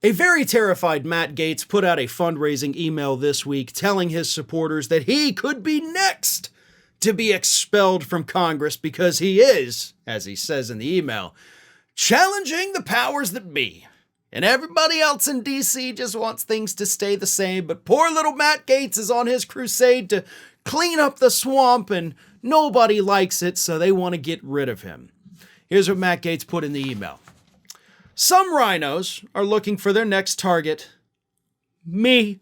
A very terrified Matt Gaetz put out a fundraising email this week telling his supporters that he could be next to be expelled from Congress because he is, as he says in the email, challenging the powers that be. And everybody else in D.C. just wants things to stay the same, but poor little Matt Gaetz is on his crusade to clean up the swamp, and nobody likes it, so they want to get rid of him. Here's what Matt Gaetz put in the email. Some rhinos are looking for their next target. Me.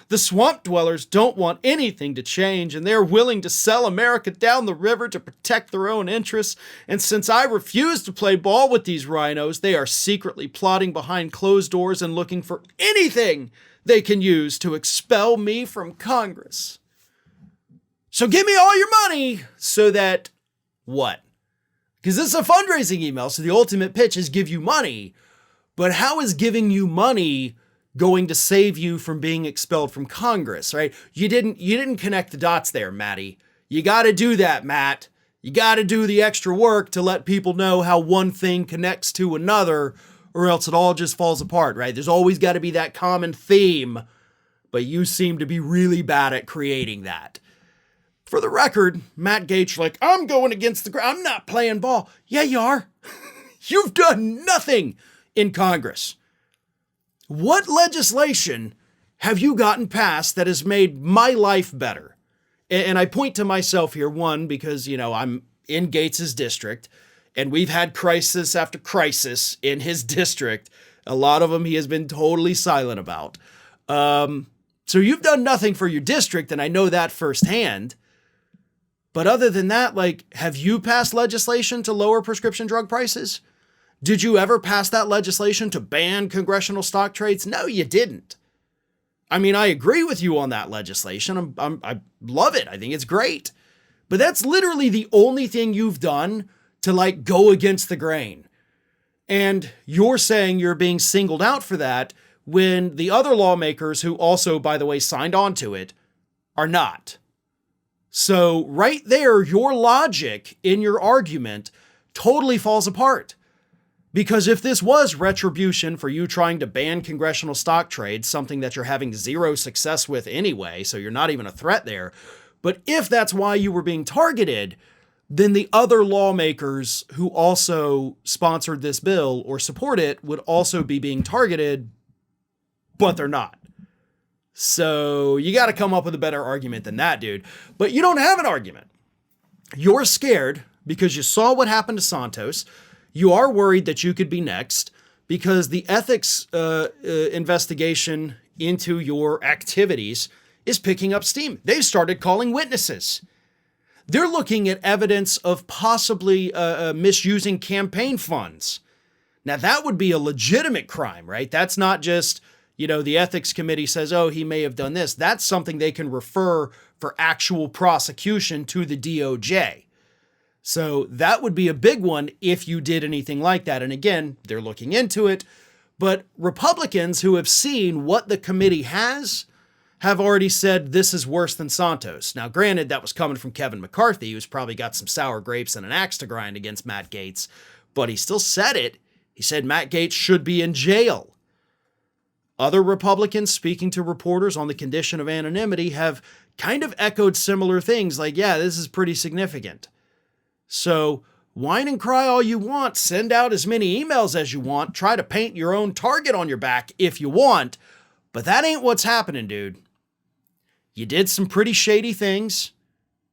The swamp dwellers don't want anything to change, and they're willing to sell America down the river to protect their own interests. And since I refuse to play ball with these rhinos, they are secretly plotting behind closed doors and looking for anything they can use to expel me from Congress. So give me all your money so that what? Because this is a fundraising email, so the ultimate pitch is give you money. But how is giving you money going to save you from being expelled from Congress, right? You didn't connect the dots there, Matty. You got to do that, Matt. You got to do the extra work to let people know how one thing connects to another, or else it all just falls apart, right? There's always got to be that common theme, but you seem to be really bad at creating that. For the record, Matt Gaetz, like, I'm going against the grain. I'm not playing ball. Yeah, you are. You've done nothing in Congress. What legislation have you gotten passed that has made my life better? And I point to myself here, one, because, I'm in Gaetz's district, and we've had crisis after crisis in his district. A lot of them he has been totally silent about. So you've done nothing for your district, and I know that firsthand. But other than that, have you passed legislation to lower prescription drug prices? Did you ever pass that legislation to ban congressional stock trades? No, you didn't. I mean, I agree with you on that legislation. I love it. I think it's great. But that's literally the only thing you've done to go against the grain. And you're saying you're being singled out for that when the other lawmakers who also, by the way, signed on to it are not. So right there, your logic in your argument totally falls apart. Because if this was retribution for you trying to ban congressional stock trades, something that you're having zero success with anyway, so you're not even a threat there, but if that's why you were being targeted, then the other lawmakers who also sponsored this bill or support it would also be being targeted, but they're not. So you got to come up with a better argument than that, dude. But you don't have an argument. You're scared because you saw what happened to Santos. You are worried that you could be next because the ethics investigation into your activities is picking up steam. They've started calling witnesses. They're looking at evidence of possibly misusing campaign funds. Now, that would be a legitimate crime, right? That's not just, the ethics committee says, oh, he may have done this. That's something they can refer for actual prosecution to the DOJ. So that would be a big one if you did anything like that. And again, they're looking into it. But Republicans who have seen what the committee have already said this is worse than Santos. Now, granted, that was coming from Kevin McCarthy, who's probably got some sour grapes and an axe to grind against Matt Gaetz. But he still said it. He said Matt Gaetz should be in jail. Other Republicans speaking to reporters on the condition of anonymity have kind of echoed similar things like, yeah, this is pretty significant. So whine and cry all you want, send out as many emails as you want, try to paint your own target on your back if you want, but that ain't what's happening, dude. You did some pretty shady things.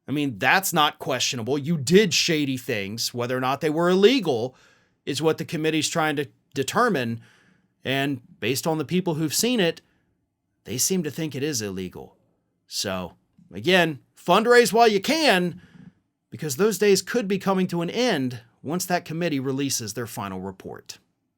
I mean, that's not questionable. You did shady things. Whether or not they were illegal is what the committee's trying to determine, and based on the people who've seen it, they seem to think it is illegal. So, again, fundraise while you can, because those days could be coming to an end once that committee releases their final report.